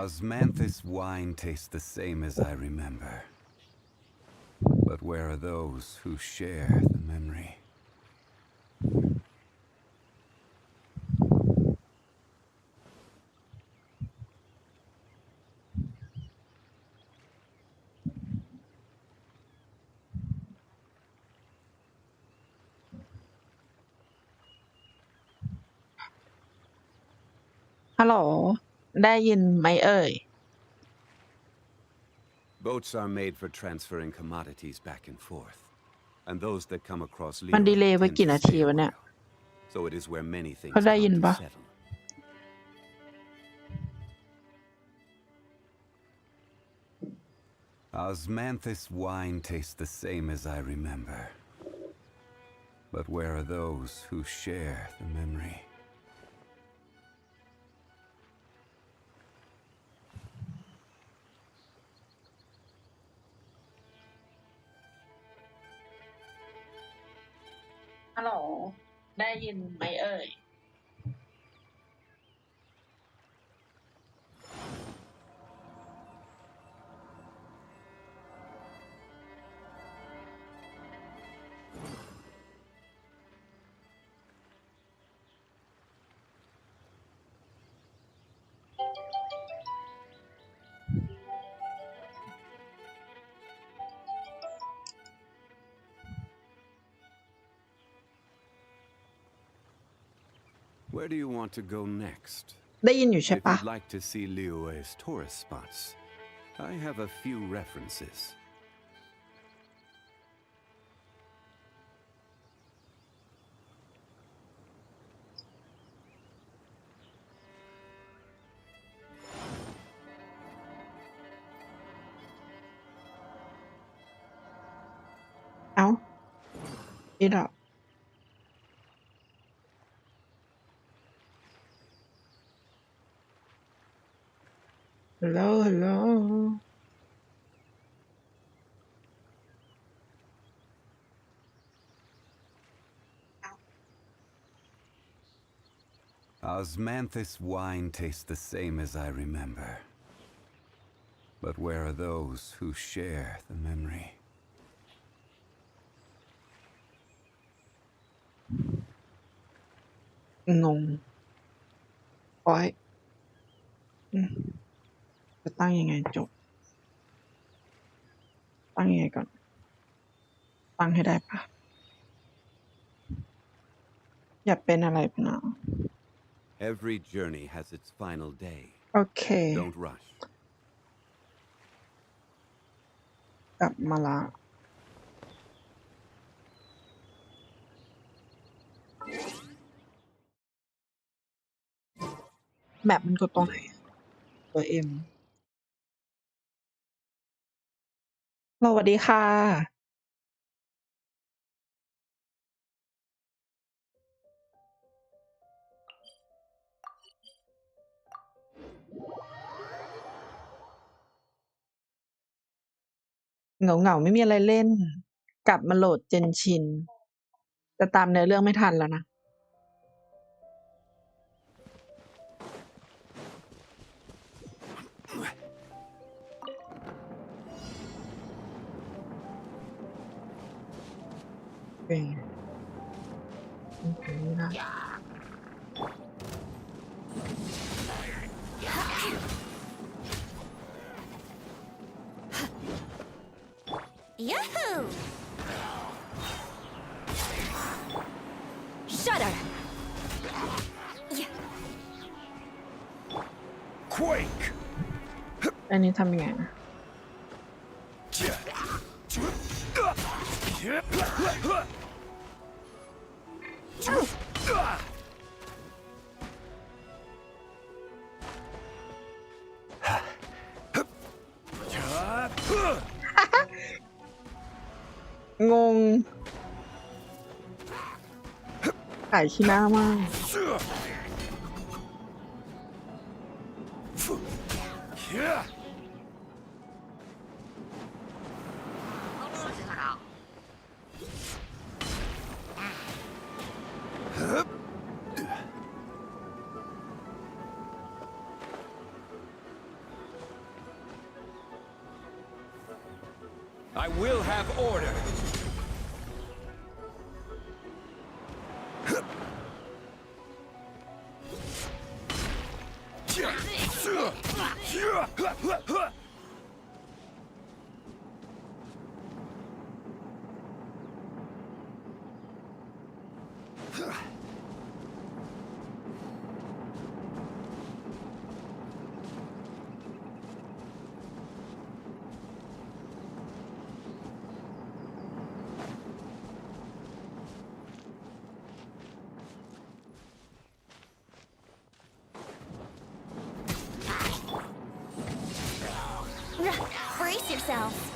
Osmanthus wine tastes the same as I remember. But where are those who share the memory? ฮัลโหลได้ยินไหมเอ่ย Boats are made for transferring commodities back and forth, and those that come across มันดีเล Leroy ย์ไว้ tend กี่ to นาที stay a วะเนี่ย while. So it is where many เขา things ได้ยิน come ปะ to settle. Osmanthus wine tastes the same as I remember. But where are those who share the memory? ฮัลโหลได้ยินไหมเอ่ย Where do you want to go next? ได้ยินอยู่ใช่ If ปะ you'd like to see Liyue's tourist spots, I have a few references. เอ้าอีดอกฮัลโหลฮัลโหล Osmanthus wine tastes the same as I remember. But where are those who share the memory? งงโอ้ยอืมจะตั้งยังไงจบ ตั้งยังไงก่อน ตั้งให้ได้ปะอย่าเป็นอะไรไปนะ Every journey has its final day. โอเค Don't rush. กลับมาละแมปมันกดตรงไหนตัวเอ็มสวัสดีค่ะ เหงาไม่มีอะไรเล่น กลับมาโหลดเจนชินแต่ตามเนื้อเรื่องไม่ทันแล้วนะเป็นไงไม่ได้ Yahoo! Shudder! Quake! อันนี้ทำยังไงนะ งงขายขี้หน้ามาก Huh? will have order. Brace yourself.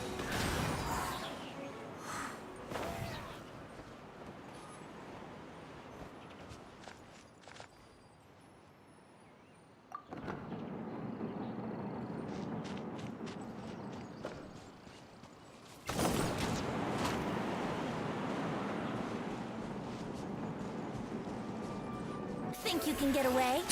Think you can get away?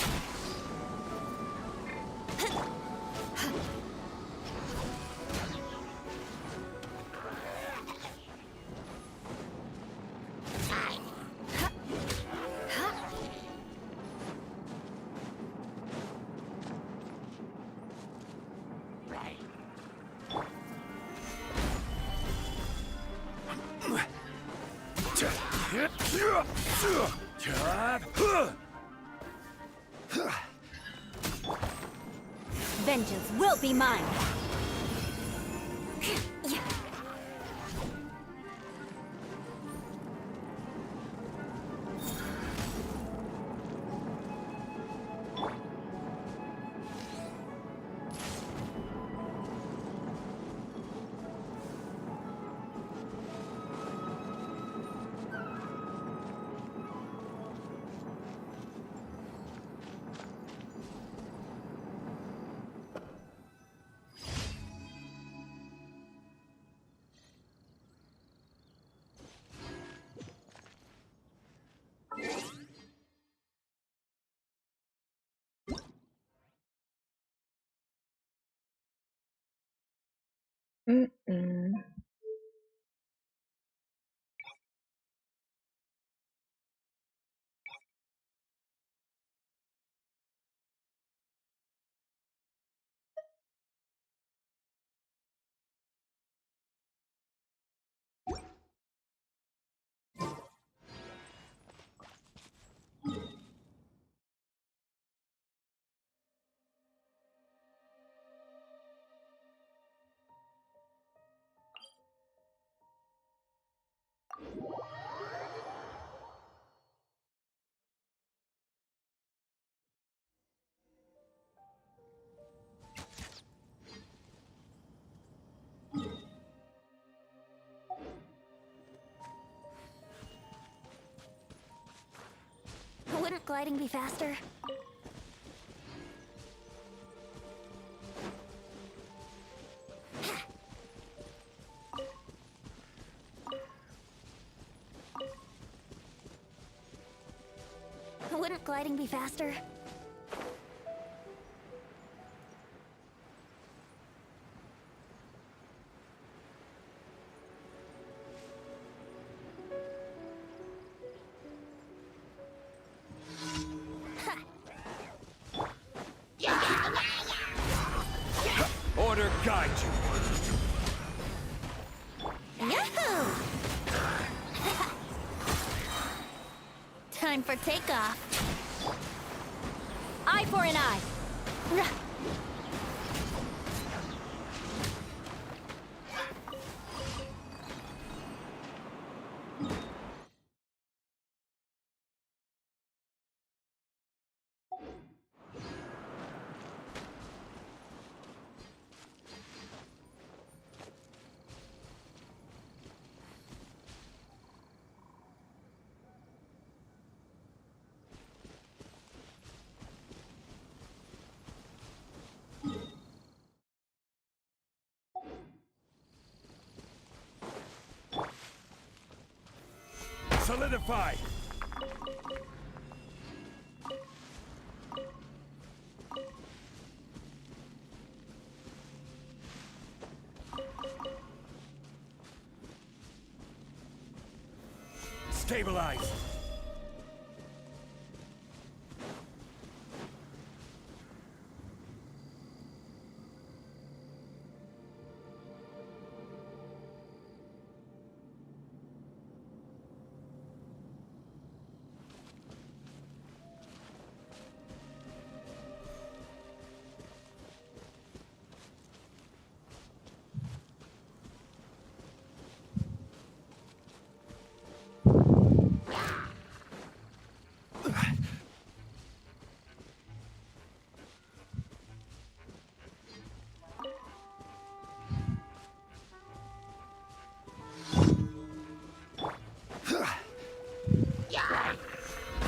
Vengeance will be mine. Mm-mm. Wouldn't gliding be faster? Wouldn't gliding be faster? Order guide you. Yahoo! Time for takeoff. Eye for an eye. Solidify. stabilized.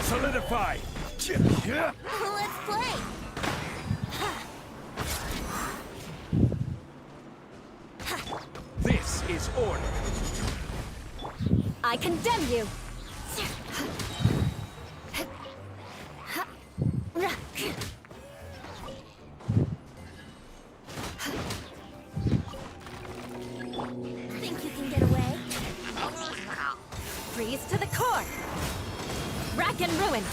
Solidify! Let's play. This is order. I condemn you. Think you can get away? Freeze to the core. Rack and ruin.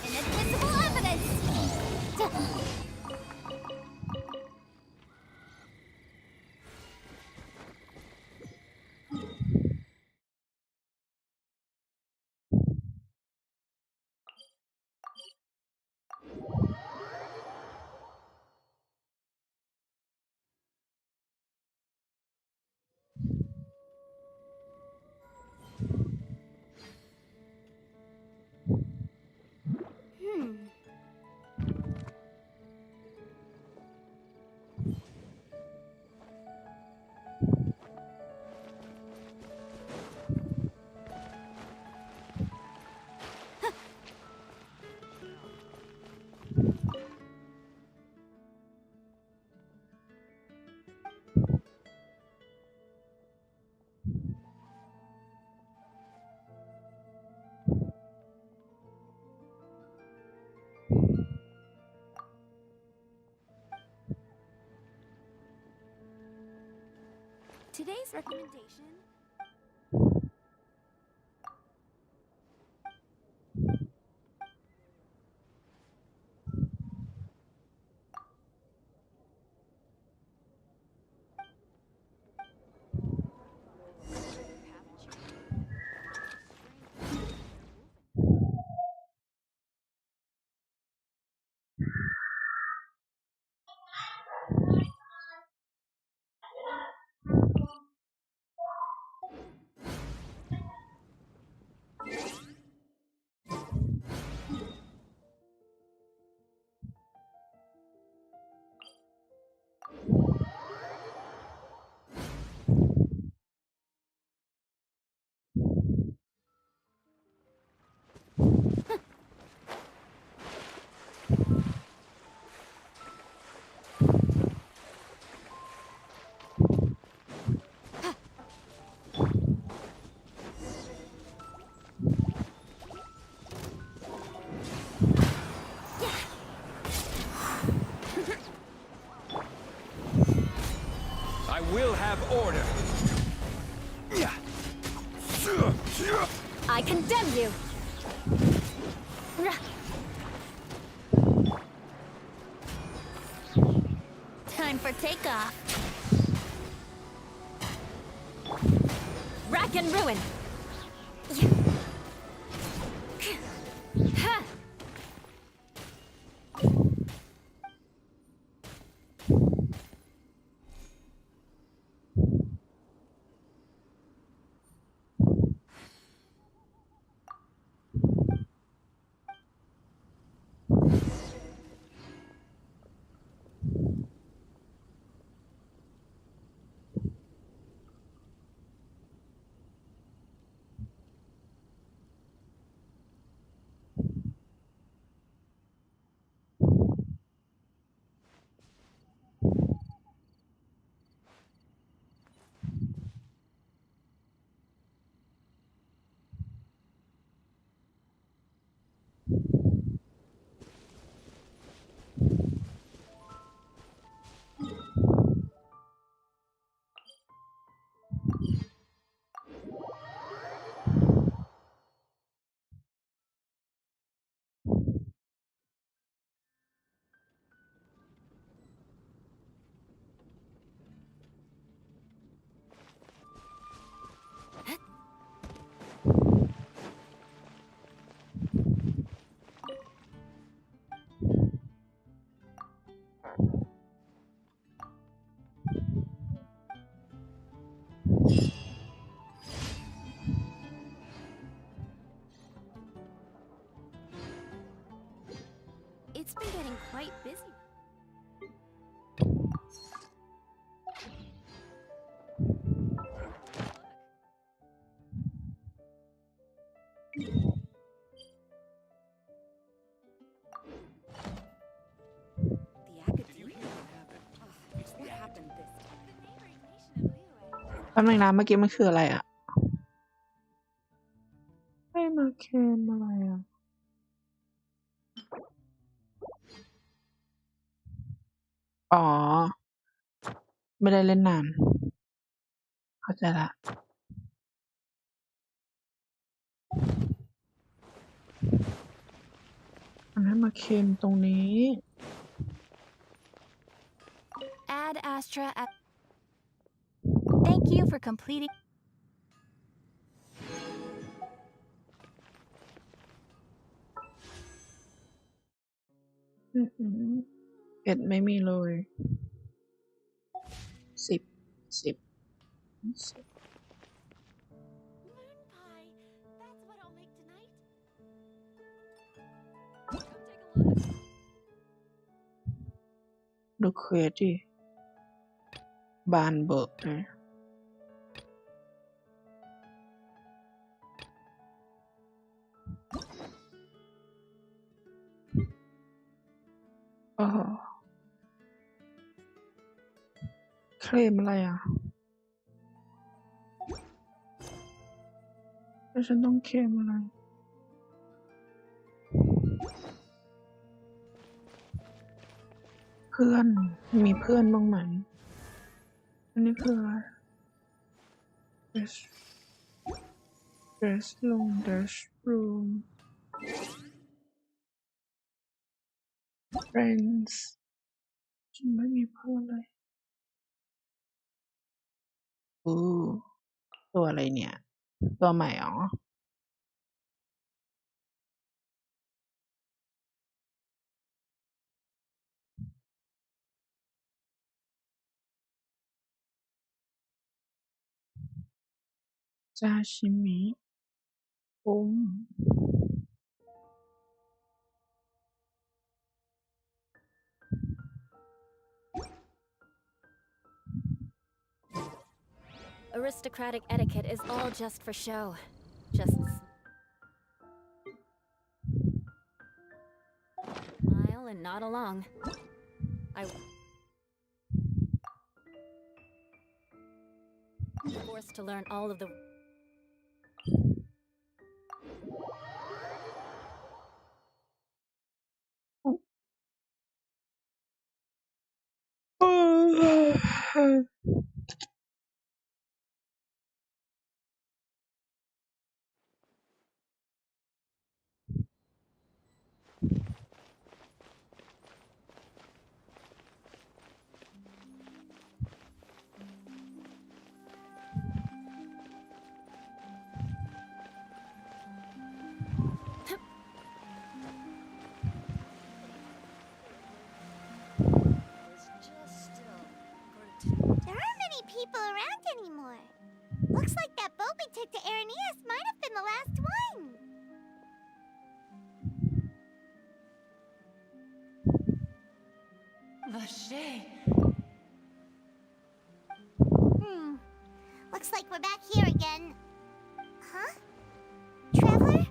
Inadmissible evidence. Today's recommendation. I will have order. I condemn you. Time for takeoff. Rack and ruin. Ha! quite busy. แป๊บนึงนะเมื่อกี้มันคืออะไรอ่ะให้มาเคนอะไรอ่ะอ๋อไม่ได้เล่นนานเข้าใจละอันนั้นมาเคนตรงนี้ Add Astra at. Thank you for completing. เอ็ดไม่มีเลย10 10 Moon pie. That's what I'll make tonight. Come take a look. ดูเควสดิบานเบิกเลยเคลมอะไรอ่ะแล้วฉันต้องเคลมอะไรเพื่อนมีเพื่อนบ้างไหมอันนี้คืออะไร dress room dash room friends ฉันไม่มีเพื่อนเลยตัวอะไรเนี่ยตัวใหม่อ๋อซาชิมิAristocratic etiquette is all just for show. Just smile and nod along. I'm forced to learn all of the. There aren't many people around anymore. Looks like that boat we took to Araneas might have been the last one. Vache. Looks like we're back here again. Huh? Traveler?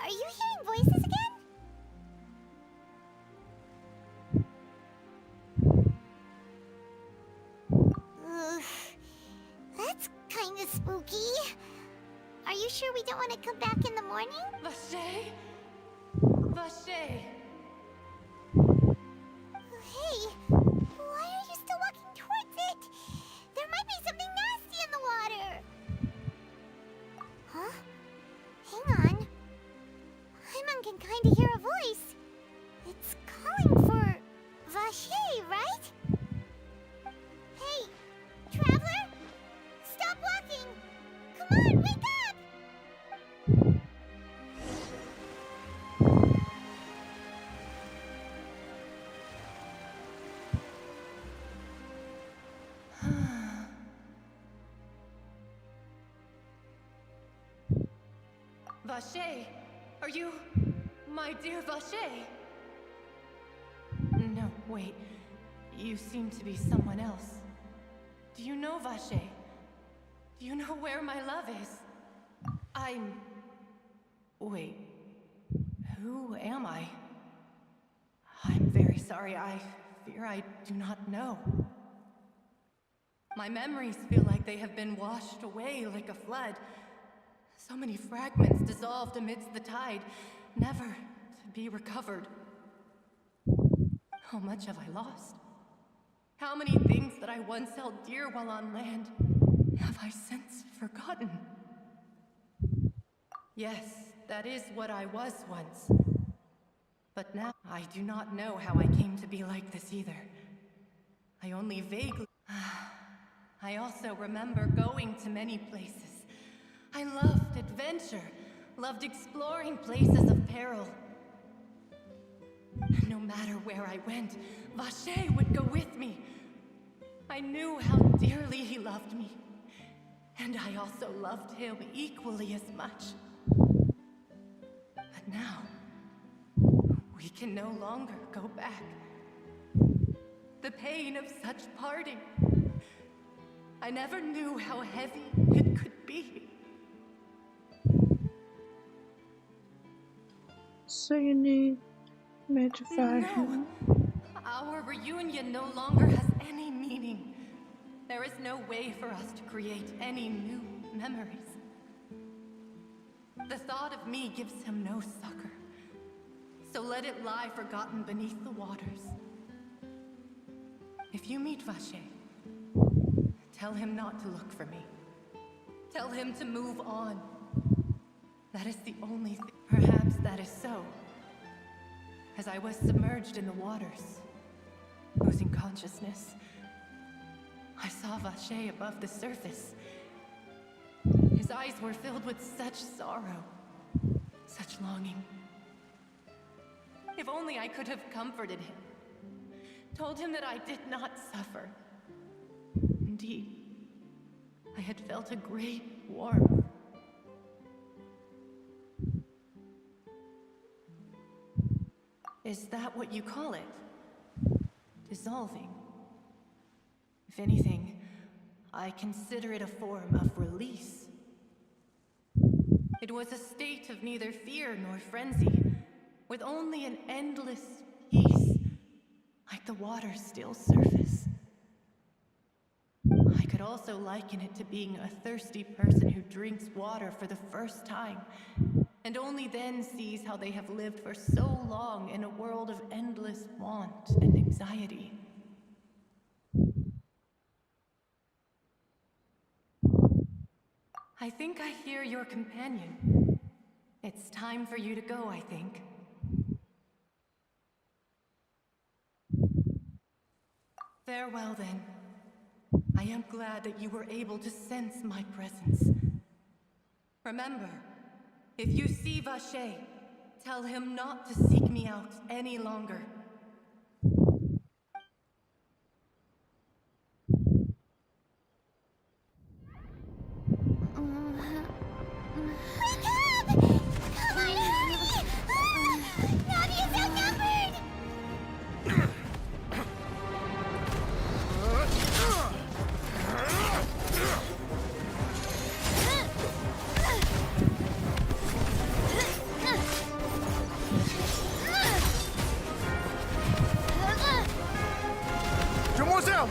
Are you hearing voices again? Ugh. That's kinda spooky. Are you sure we don't want to come back in the morning? Vache. Vache. Hey, why are you still walking towards it? There might be something nasty in the water. Huh? Hang on. Hyman can kinda hear a voice. It's calling for Vache, right? Hey, traveler? Stop walking! Come on, wake up! Vache. Are you my dear Vache? Wait, you seem to be someone else. Do you know Vache? Do you know where my love is? Wait, who am I? I'm very sorry, I fear I do not know. My memories feel like they have been washed away like a flood. So many fragments dissolved amidst the tide, never to be recovered. How much have I lost? How many things that I once held dear while on land have I since forgotten? Yes, that is what I was once. But now I do not know how I came to be like this either. I only vaguely... I also remember going to many places. I loved adventure, loved exploring places of peril. And no matter where I went, Vache would go with me. I knew how dearly he loved me. And I also loved him equally as much. But now, we can no longer go back. The pain of such parting. I never knew how heavy it could be. So you need me to find him? Our reunion no longer has any meaning. There is no way for us to create any new memories. The thought of me gives him no succor. So let it lie forgotten beneath the waters. If you meet Vache, tell him not to look for me. Tell him to move on. That is the only thing. Perhaps that is so. As I was submerged in the waters, losing consciousness, I saw Vache above the surface. His eyes were filled with such sorrow, such longing. If only I could have comforted him, told him that I did not suffer. Indeed, I had felt a great warmth. Is that what you call it? Dissolving? If anything, I consider it a form of release. It was a state of neither fear nor frenzy, with only an endless peace, like the water's still surface. I could also liken it to being a thirsty person who drinks water for the first time, and only then sees how they have lived for so long in a world of endless want and anxiety. I think I hear your companion. It's time for you to go, I think. Farewell, then. I am glad that you were able to sense my presence. Remember, if you see Vache, tell him not to seek me out any longer.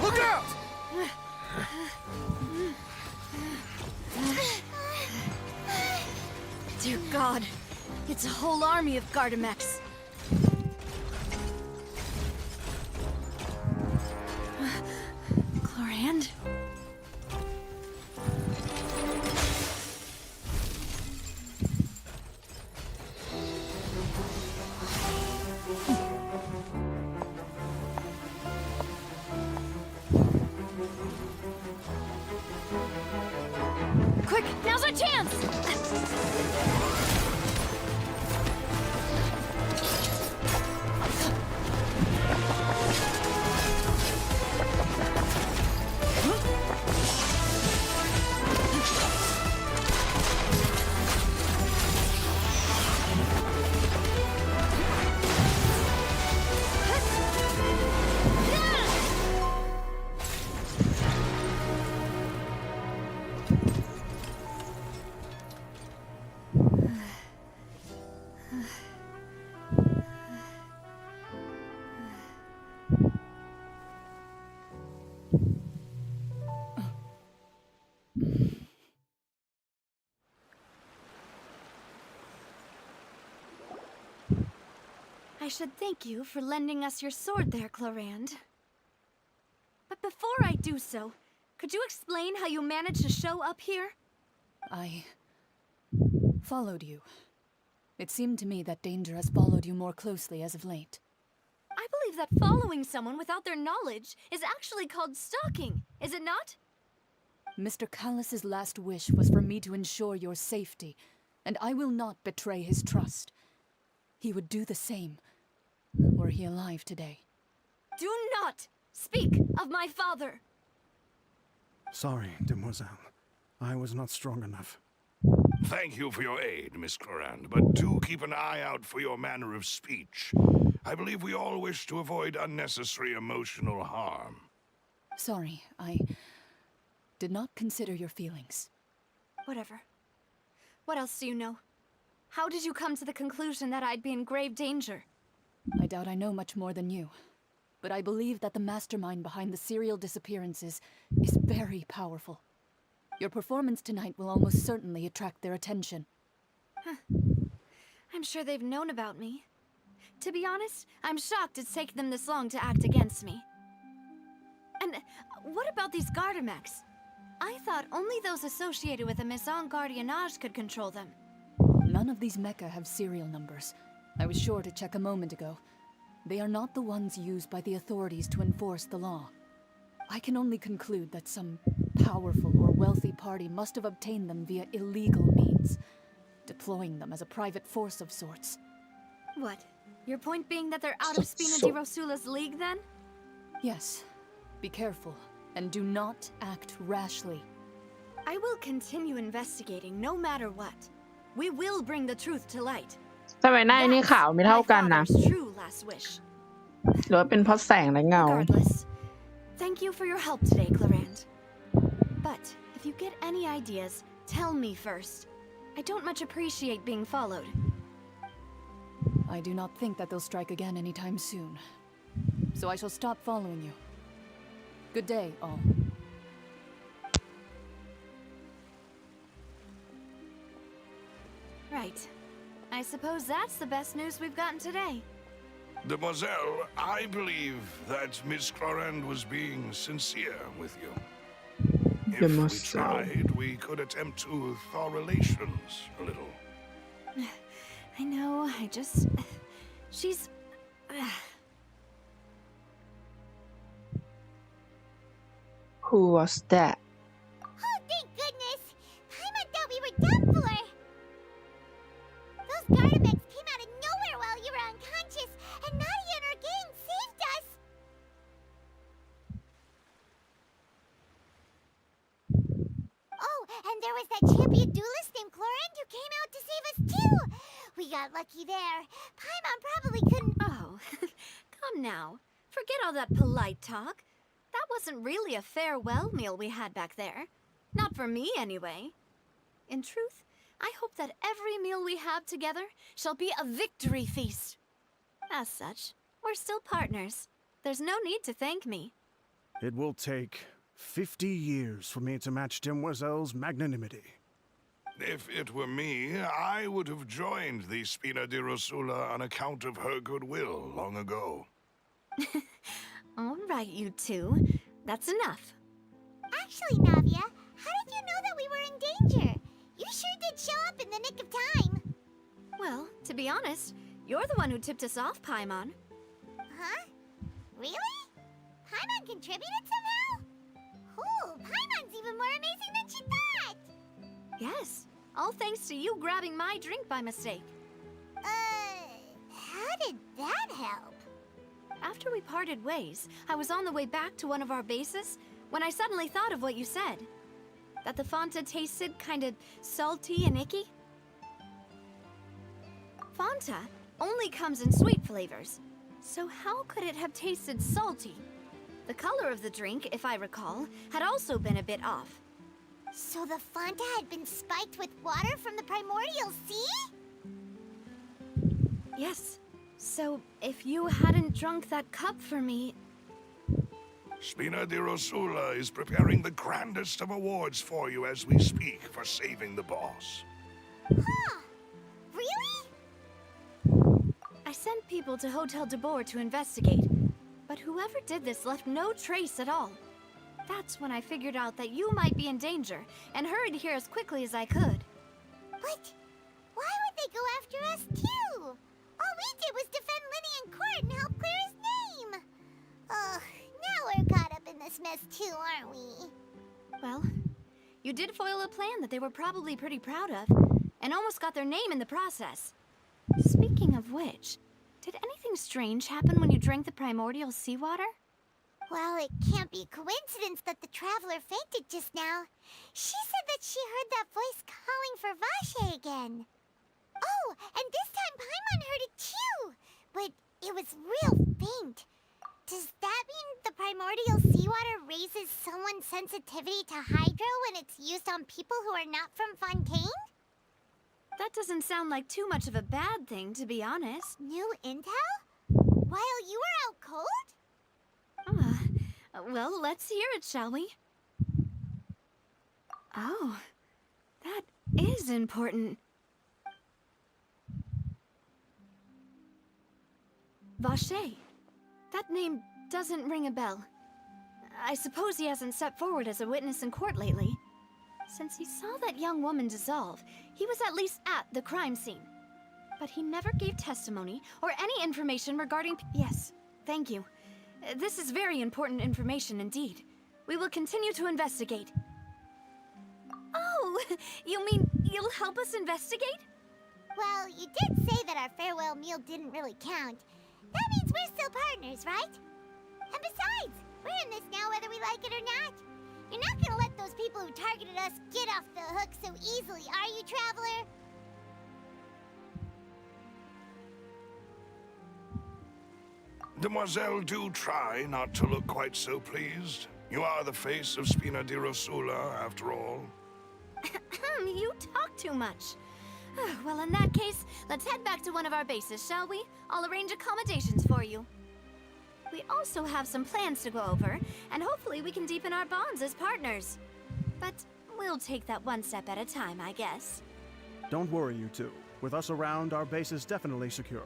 Look out! Dear God, it's a whole army of Gardamex. Chlorand? Quick, now's our chance! Huh? I should thank you for lending us your sword there, Clorand. But before I do so, could you explain how you managed to show up here? I followed you. It seemed to me that danger has followed you more closely as of late. I believe that following someone without their knowledge is actually called stalking, is it not? Mr. Callus's last wish was for me to ensure your safety, and I will not betray his trust. He would do the same, were he alive today. Do not speak of my father! Sorry, demoiselle. I was not strong enough. Thank you for your aid, Miss Clorand, but do keep an eye out for your manner of speech. I believe we all wish to avoid unnecessary emotional harm. Sorry, I did not consider your feelings. Whatever. What else do you know? How did you come to the conclusion that I'd be in grave danger? I doubt I know much more than you, but I believe that the mastermind behind the serial disappearances is very powerful. Your performance tonight will almost certainly attract their attention. I'm sure they've known about me. To be honest, I'm shocked it's taken them this long to act against me. And what about these Gardamex? I thought only those associated with the Maison Gardiennage could control them. None of these mecha have serial numbers. I was sure to check a moment ago. They are not the ones used by the authorities to enforce the law. I can only conclude that some powerful or wealthy party must have obtained them via illegal means, deploying them as a private force of sorts. What? Your point being that they're out of Spina di Rosula's league, then? Yes. Be careful, and do not act rashly. I will continue investigating no matter what. We will bring the truth to light. ทำไมหน้าไอ้นี่ขาวไม่เท่า My กันนะ father's true last wish. หรือว่าเป็นเพราะแสงและเงา Regardless, thank you for your help today, Clorand. But if you get any ideas, tell me first. I don't much appreciate being followed. I do not think that they'll strike again anytime soon. So I shall stop following you. Good day, all. Right. I suppose that's the best news we've gotten today. Demoiselle, I believe that Miss Clorand was being sincere with you. If we Demoiselle. tried, we could attempt to thaw relations a little. I know, she's... Who was that? Oh, thank goodness! Paimon thought we were done for! Those Gardamex came out of nowhere while you were unconscious, and Nadia and her gang saved us! Oh, and there was that champion duelist named Clorand who came out to save us too! We got lucky there. Paimon probably couldn't... Oh, come now. Forget all that polite talk. That wasn't really a farewell meal we had back there. Not for me, anyway. In truth, I hope that every meal we have together shall be a victory feast. As such, we're still partners. There's no need to thank me. It will take 50 years for me to match Demoiselle's magnanimity. If it were me, I would have joined the Spina di Rosula on account of her goodwill long ago. All right, you two. That's enough. Actually, Navia, how did you know that we were in danger? You sure did show up in the nick of time. Well, to be honest, you're the one who tipped us off, Paimon. Huh? Really? Paimon contributed somehow? Ooh, Paimon's even more amazing than she thought! Yes, all thanks to you grabbing my drink by mistake. How did that help? After we parted ways, I was on the way back to one of our bases when I suddenly thought of what you said. That the Fanta tasted kinda salty and icky. Fanta only comes in sweet flavors, so how could it have tasted salty? The color of the drink, if I recall, had also been a bit off. So the Fanta had been spiked with water from the primordial sea? Yes. So, if you hadn't drunk that cup for me... Spina di Rosula is preparing the grandest of awards for you as we speak for saving the boss. Huh. Really? I sent people people to Hotel de Boer to investigate, but whoever did this left no trace at all. That's when I figured out that you might be in danger and hurried here as quickly as I could. But why would they go after us too? All we did was defend Lenny in court and help clear his name. Ugh, now we're caught up in this mess too, aren't we? Well, you did foil a plan that they were probably pretty proud of, and almost got their name in the process. Speaking of which, did anything strange happen when you drank the primordial seawater? Well, it can't be coincidence that the traveler fainted just now. She said that she heard that voice calling for Vache again. Oh, and this time Paimon heard it too, but it was real faint. Does that mean the primordial seawater raises someone's sensitivity to hydro when it's used on people who are not from Fontaine? That doesn't sound like too much of a bad thing, to be honest. New intel? While you were out cold? Well, let's hear it, shall we? Oh, that is important. Vache. That name doesn't ring a bell. I suppose he hasn't stepped forward as a witness in court lately. Since he saw that young woman dissolve, he was at least at the crime scene. But he never gave testimony or any information regarding... Yes, thank you. This is very important information indeed. We will continue to investigate. Oh, you mean you'll help us investigate? Well, you did say that our farewell meal didn't really count. That means we're still partners, right? And besides, we're in this now whether we like it or not. You're not gonna let those people who targeted us get off the hook so easily, are you, Traveler? Demoiselle, do try not to look quite so pleased. You are the face of Spina di Rosula, after all. You talk too much. Well, in that case, let's head back to one of our bases, shall we? I'll arrange accommodations for you. We also have some plans to go over, and hopefully we can deepen our bonds as partners. But we'll take that one step at a time, I guess. Don't worry, you two. With us around, our base is definitely secure.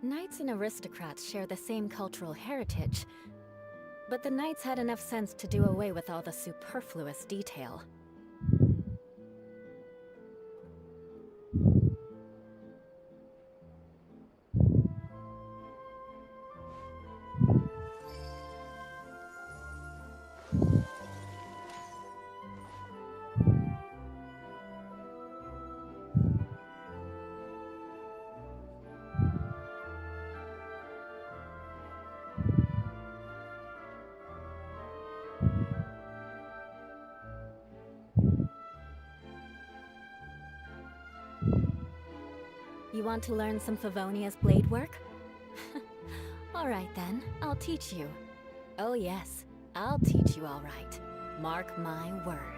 Knights and aristocrats share the same cultural heritage, but the knights had enough sense to do away with all the superfluous detail. You want to learn some Favonia's blade work? Alright then, I'll teach you. Oh yes, I'll teach you alright. Mark my words.